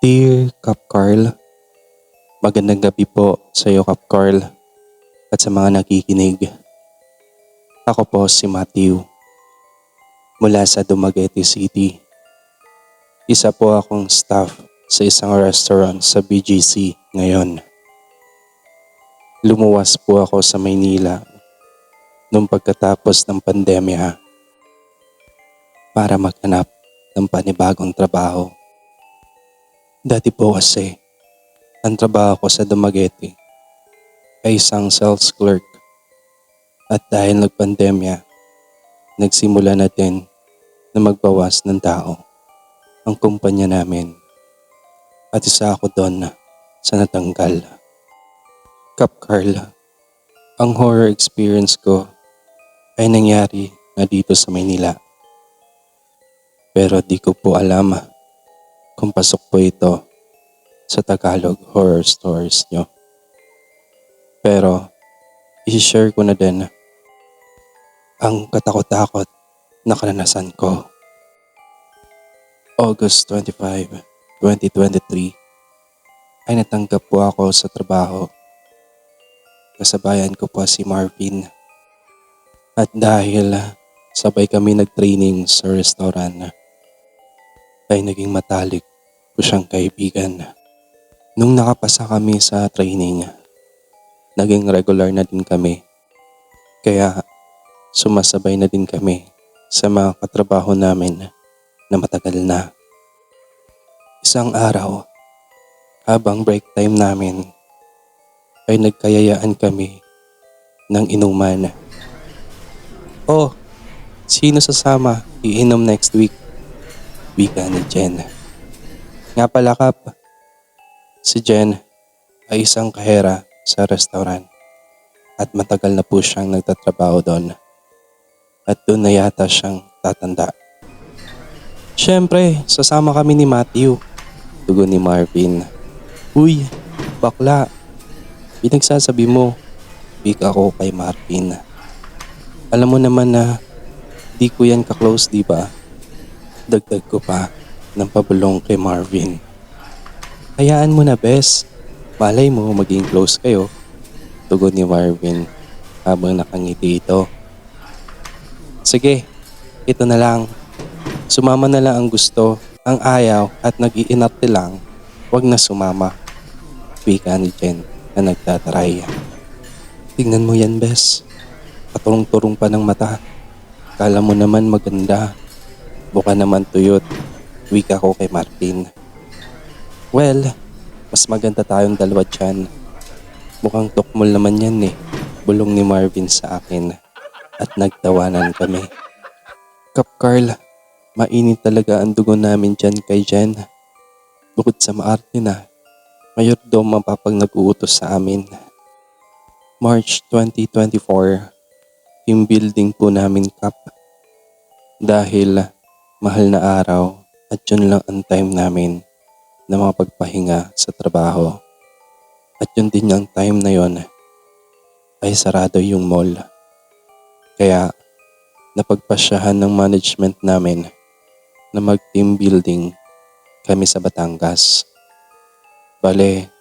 Dear Kap Carl, magandang gabi po sa iyo Kap Carl at sa mga nakikinig. Ako po si Matthew mula sa Dumaguete City. Isa po akong staff sa isang restaurant sa BGC ngayon. Lumuwas po ako sa Maynila nung pagkatapos ng pandemya para maghanap ng panibagong trabaho. Dati po kasi, ang trabaho ko sa Dumaguete ay isang sales clerk. At dahil nagpandemya, nagsimula na din na magbawas ng tao ang kumpanya namin. At isa ako doon sa natanggal. Kap Carl, ang horror experience ko ay nangyari na dito sa Maynila. Pero di ko po alam kung pasok po ito sa Tagalog horror stories nyo. Pero i-share ko na din ang katakot-takot na karanasan ko. August 25, 2023 ay natanggap po ako sa trabaho. Kasabayan ko po si Marvin. At dahil sabay kami nag-training sa restaurant, ay naging matalik ko siyang kaibigan. Nung nakapasa kami sa training, naging regular na din kami. Kaya sumasabay na din kami sa mga katrabaho namin na matagal na. Isang araw, habang break time namin, ay nagkayayaan kami ng inuman. Oh, sino sasama iinom next week? Wika ni Jen. Nga pala Kap, si Jen ay isang kahera sa restaurant at matagal na po siyang nagtatrabaho doon. At doon na yata siyang tatanda. Siyempre, sasama kami ni Matthew. Tugon ni Marvin. Uy, bakla. Pinagsasabi mo. Big ako kay Marvin. Alam mo naman na di ko yan ka-close, di ba? Dagdag ko pa ng pabulong kay Marvin. Hayaan mo na, bes. Malay mo maging close kayo. Tugon ni Marvin habang nakangiti ito. Sige, ito na lang. Sumama na lang ang gusto, ang ayaw at nag-iinarte lang, wag na sumama. Wika ni Jen na nagtataray. Tingnan mo yan, bes. Paturong-turong pa ng mata. Kala mo naman maganda. Buka naman tuyot. Wika ko kay Martin. Well, mas maganda tayong dalawa dyan. Mukhang tukmol naman yan eh. Bulong ni Marvin sa akin. At nagtawanan kami. Kap Carl, mainit talaga ang dugo namin dyan kay Jen. Bukod sa maarte na, mayordomo mapapag nag-uutos sa amin. March 2024, team building po namin Kap. Dahil mahal na araw at yun lang ang time namin na makapagpahinga sa trabaho. At yun din yung time na yon ay sarado yung mall. Kaya napagpasyahan ng management namin na mag-team building kami sa Batangas. Bale,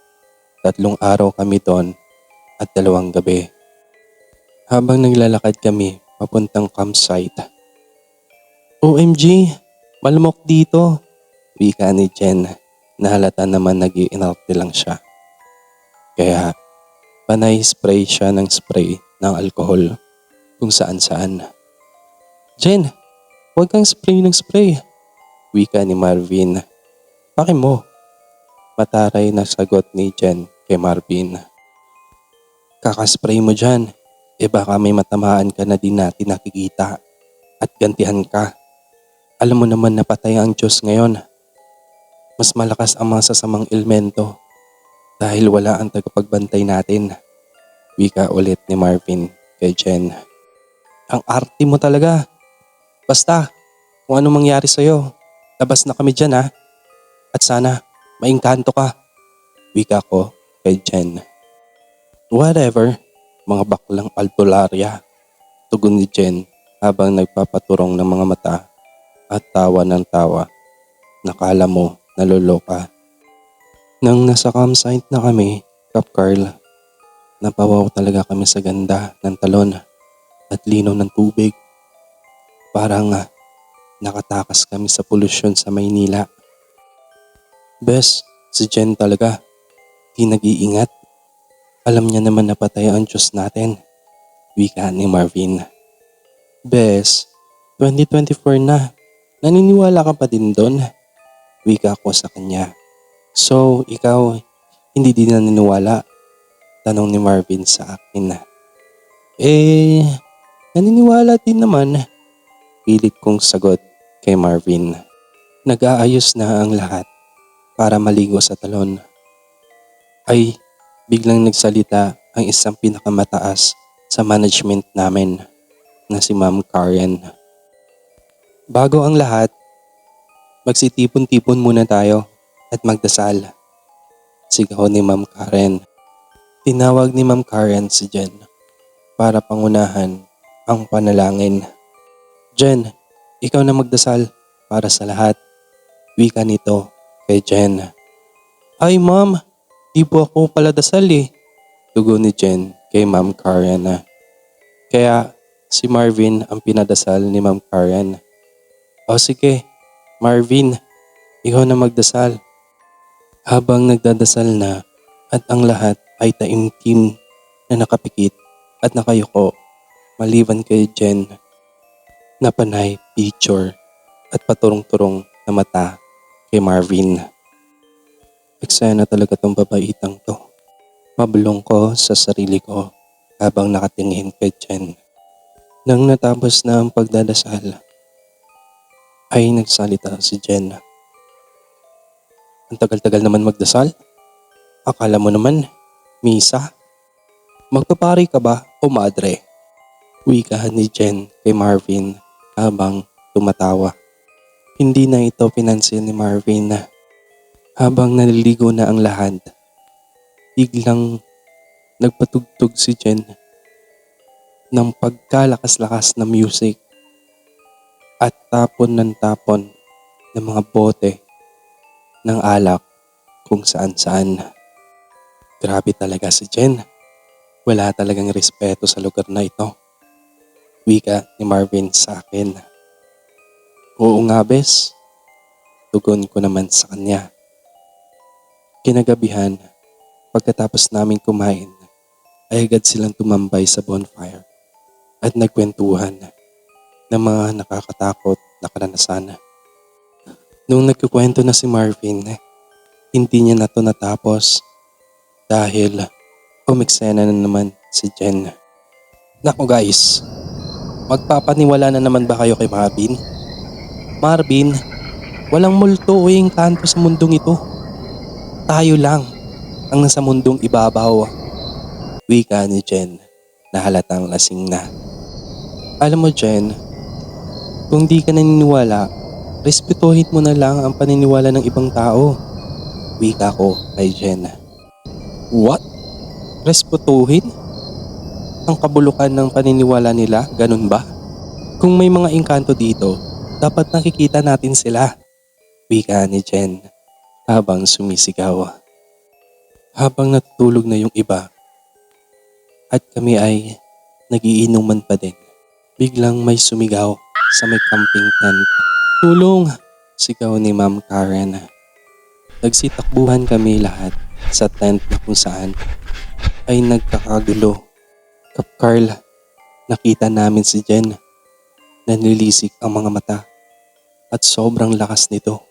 3 araw kami doon at 2 gabi. Habang naglalakad kami papuntang campsite. OMG, malamok dito. Wika ni Jen na halata naman nag-iinarte lang siya. Kaya panay spray siya ng spray ng alcohol kung saan-saan. Jen, huwag kang spray ng spray. Wika ni Marvin. Paki mo. Mataray na sagot ni Jen kay Marvin. Kakaspray mo dyan. Baka may matamaan ka na din natin nakikita. At gantihan ka. Alam mo naman na patay ang Diyos ngayon. Mas malakas ang mga sasamang elemento. Dahil wala ang tagapagbantay natin. Wika ulit ni Marvin kay Jen. Ang arte mo talaga. Basta, kung ano mangyari sa'yo, labas na kami dyan ha. At sana, maingkanto ka. Wika ko kay Jen. Whatever, mga baklang albularya. Tugon ni Jen habang nagpapaturong ng mga mata at tawa ng tawa. Nakala mo naloloka. Nang nasa campsite na kami, Kap Carl, napawaw talaga kami sa ganda ng talon at linaw ng tubig. Parang nakatakas kami sa polusyon sa Maynila. Bes, si Jen talaga, di nag-iingat. Alam niya naman na patay ang Diyos natin, wika ni Marvin. Bes, 2024 na, naniniwala ka pa din doon? Wika ko sa kanya. So, ikaw, hindi din naniniwala? Tanong ni Marvin sa akin. Eh, naniniwala din naman. Pilit kong sagot kay Marvin. Nag-aayos na ang lahat para maligo sa talon. Ay, biglang nagsalita ang isang pinakamataas sa management namin na si Ma'am Karen. Bago ang lahat, magsitipon-tipon muna tayo at magdasal. Sigaw ni Ma'am Karen. Tinawag ni Ma'am Karen si Jen para pangunahan ang panalangin. Jen, ikaw na magdasal para sa lahat. Wika nito kay Jen. Ay ma'am, di po ako paladasal eh. Tugon ni Jen kay Ma'am Karen. Kaya si Marvin ang pinadasal ni Ma'am Karen. O sige, Marvin, ikaw na magdasal. Habang nagdadasal na at ang lahat ay taimtim na nakapikit at nakayuko maliban kay Jen na panay picture at paturong-turong na mata kay Marvin. Eksena talaga tong babaitang to. Mabulong ko sa sarili ko habang nakatingin kay Jen. Nang natapos na ang pagdadasal, ay nagsalita si Jen. Ang tagal-tagal naman magdasal. Akala mo naman, misa. Magpapari ka ba o madre? Wika ni Jen kay Marvin habang tumatawa. Hindi na ito pinansin ni Marvin. Habang naliligo na ang lahat, biglang nagpatugtog si Jen ng pagkalakas-lakas na music at tapon ng tapon ng mga bote ng alak kung saan-saan. Grabe talaga si Jen. Wala talagang respeto sa lugar na ito. Wika ni Marvin sa akin. Oo nga bes, tugon ko naman sa kanya. Kinagabihan, pagkatapos namin kumain, ay agad silang tumambay sa bonfire at nagkwentuhan ng mga nakakatakot na karanasan. Nung nagkukwento na si Marvin, hindi niya na to natapos dahil umiksena na naman si Jen. Naku guys, magpapaniwala na naman ba kayo kay Marvin? Marvin, walang multo o engkanto sa mundong ito. Tayo lang ang nasa mundong ibabaw. Wika ni Jen na halatang lasing na. Alam mo Jen, kung di ka naniniwala, respetuhin mo na lang ang paniniwala ng ibang tao. Wika ko kay Jen. What? Respetuhin? Ang kabulukan ng paniniwala nila, ganun ba? Kung may mga engkanto dito, dapat nakikita natin sila. Wika ni Jen habang sumisigaw. Habang natutulog na yung iba at kami ay nagiinuman pa din, biglang may sumigaw sa may camping tent. Tulong! Sigaw ni Ma'am Karen. Nagsitakbuhan kami lahat sa tent na kung saan ay nagkakagulo. Kap Carl, nakita namin si Jen. Nanilisik ang mga mata at sobrang lakas nito.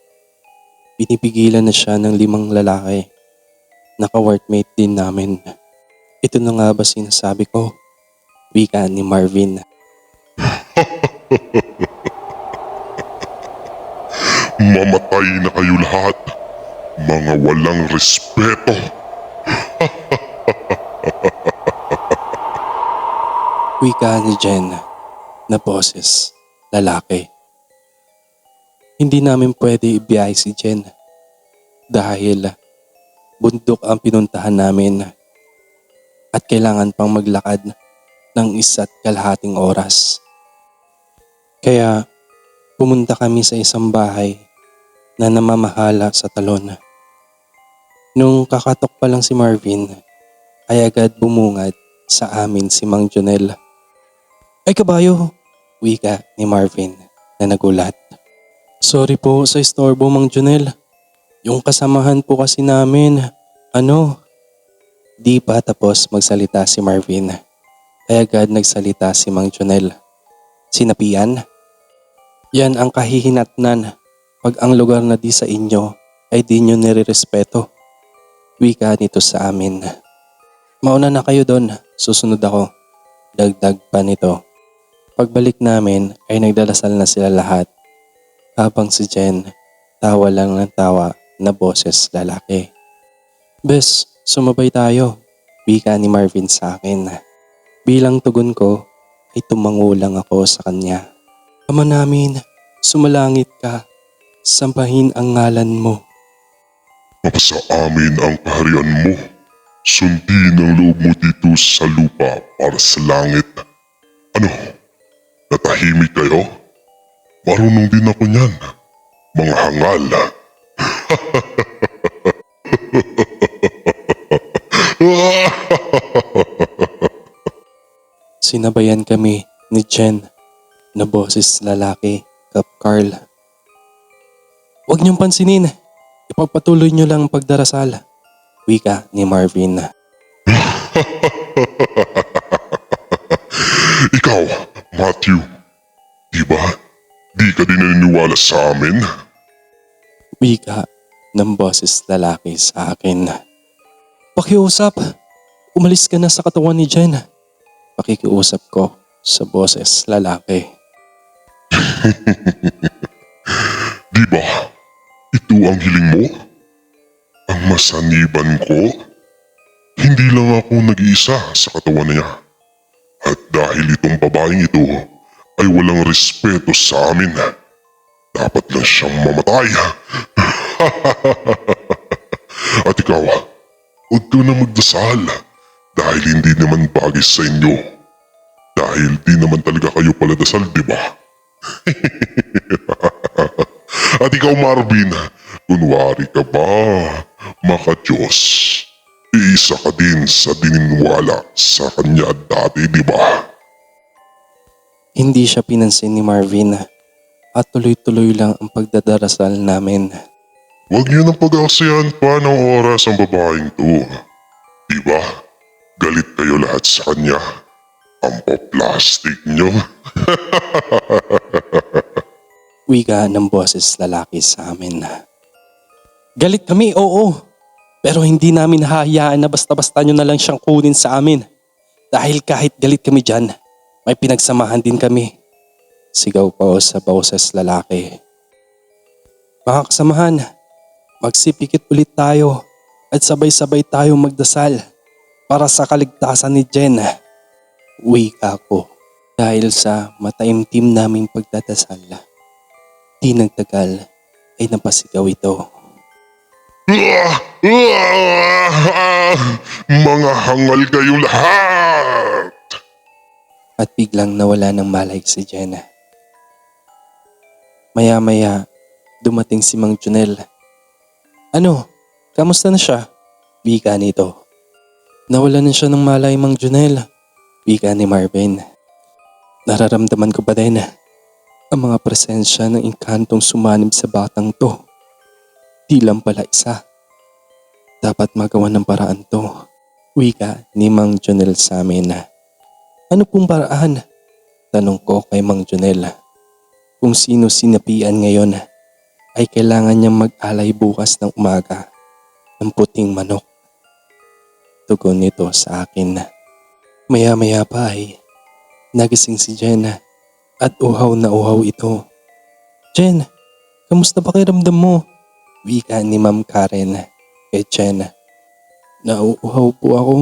Pinipigilan na siya ng 5 lalaki. Naka-workmate din namin. Ito na nga ba sinasabi ko? Wika ni Marvin. Mamatay na kayo lahat, mga walang respeto. Wika ni Jen na boses, lalaki. Hindi namin pwede ibiyay si Jen dahil bundok ang pinuntahan namin at kailangan pang maglakad ng 1.5 oras. Kaya pumunta kami sa isang bahay na namamahala sa talon. Nung kakatok pa lang si Marvin, ay agad bumungad sa amin si Mang Jonel. Ay kabayo! Wika ni Marvin na nagulat. Sorry po sa istorbo Mang Jonel. Yung kasamahan po kasi namin, di pa tapos magsalita si Marvin. Ay agad nagsalita si Mang Jonel. Sinapian? Yan ang kahihinatnan pag ang lugar na di sa inyo ay di nyo nirerespeto. Wika nito sa amin. Mauna na kayo doon, susunod ako. Dagdag pa nito. Pagbalik namin ay nagdalasal na sila lahat. Habang si Jen, tawa lang ng tawa na boses lalaki. Bes, sumabay tayo. Wika ni Marvin sa akin. Bilang tugon ko ay tumango lang ako sa kanya. Ama namin, sumalangit ka. Sambahin ang ngalan mo. Mapasa amin ang kaharian mo. Sundin ang loob mo dito sa lupa para sa langit. Ano? Natahimik kayo? Marunong din ako niyan. Mga hangal. Sinabayan kami ni Jen na boses lalaki, Kap Carl. Huwag niyong pansinin. Ipagpatuloy niyo lang ang pagdarasal. Wika ni Marvin. Ikaw, Matthew. Diba? Di ka din naniniwala sa amin? Wika ng boses lalaki sa akin. Pakiusap. Umalis ka na sa katawan ni Jen. Pakikiusap ko sa boses lalaki. Diba? Ito ang hiling mo? Ang masaniban ko? Hindi lang ako nag-iisa sa katawan niya. At dahil itong babaeng ito ay walang respeto sa amin, dapat lang siyang mamatay. At ikaw, huwag ka na magdasal dahil hindi naman bagay sa inyo. Dahil di naman talaga kayo paladasal, di ba? At ikaw, Marvin, kunwari ka ba, maka-Diyos? Iisa ka din sa dininiwala sa kanya dati, di ba? Hindi siya pinansin ni Marvin at tuloy-tuloy lang ang pagdadarasal namin. Huwag niyo nang pag-aksiyan pa ng oras ang babaeng to. Di ba? Galit kayo lahat sa kanya. Ang pa-plastic niyo. Wika ng boses lalaki sa amin. Galit kami, oo. Pero hindi namin hahayaan na basta-basta nyo na lang siyang kunin sa amin. Dahil kahit galit kami dyan, may pinagsamahan din kami. Sigaw pa sa boses lalaki. Mga kasamahan, magsipikit ulit tayo at sabay-sabay tayo magdasal para sa kaligtasan ni Jen. Wika ko dahil sa mataimtim naming pagdadasal. Di nagtagal ay napasigaw ito. Mga hangal kayo lahat! At biglang nawala ng malay si Jenna. Maya-maya, dumating si Mang Jonel. Ano? Kamusta na siya? Wika nito. Nawala na siya ng malay, Mang Jonel. Wika ni Marvin. Nararamdaman ko pa din ang mga presensya ng inkantong sumanib sa batang to. Di lang pala isa. Dapat magawa ng paraan to. Wika ni Mang Jonel sa amin. Ano pong paraan? Tanong ko kay Mang Jonel. Kung sino sinapian ngayon ay kailangan niyang mag-alay bukas ng umaga ng puting manok. Tugon nito sa akin. Maya-maya pa ay nagising si Jen at uhaw na uhaw ito. Jen, kamusta pakiramdam mo? Wika ni Ma'am Karen kay Jen. Nauuhaw po ako.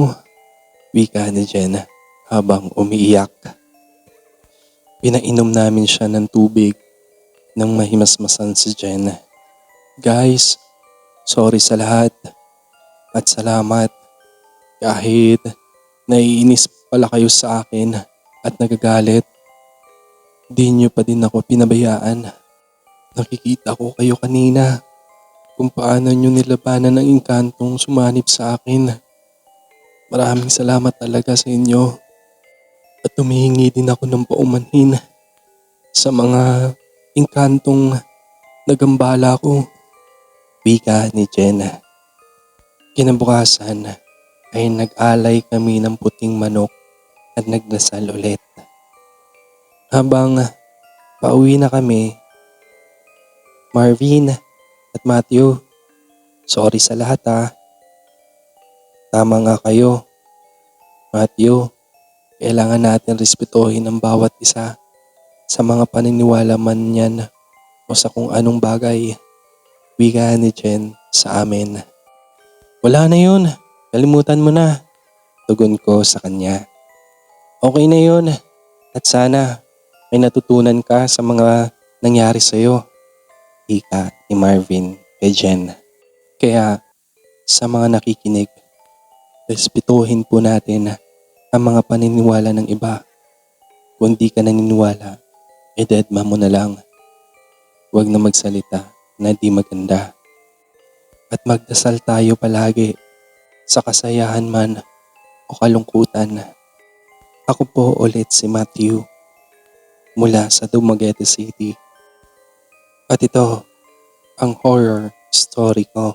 Wika ni Jen habang umiiyak. Pinainom namin siya ng tubig nang mahimasmasan si Jen. Guys, sorry sa lahat at salamat. Kahit naiinis pala kayo sa akin at nagagalit, di niyo pa din ako pinabayaan. Nakikita ko kayo kanina. kung paano nyo nilabanan ang engkantong sumanib sa akin. Maraming salamat talaga sa inyo at humihingi din ako ng paumanhin sa mga engkantong nagambala ko. Wika ni Jen. Kinabukasan ay nag-alay kami ng puting manok at nagdasal ulit. Habang pauwi na kami, Marvin at Matthew, sorry sa lahat ha. Tama nga kayo. Matthew, kailangan natin respetuhin ang bawat isa sa mga paniniwala man yan o sa kung anong bagay. Wika ni Jen sa amin. Wala na yun. Kalimutan mo na. Tugon ko sa kanya. Okay na yun. At sana may natutunan ka sa mga nangyari sa'yo. Ika ni Marvin kay Jen. Kaya sa mga nakikinig, respetuhin po natin ang mga paniniwala ng iba. Kung di ka naniniwala, deadma mo na lang. Huwag na magsalita na di maganda. At magdasal tayo palagi sa kasayahan man o kalungkutan. Ako po ulit si Matthew mula sa Dumaguete City. At ito ang horror story ko.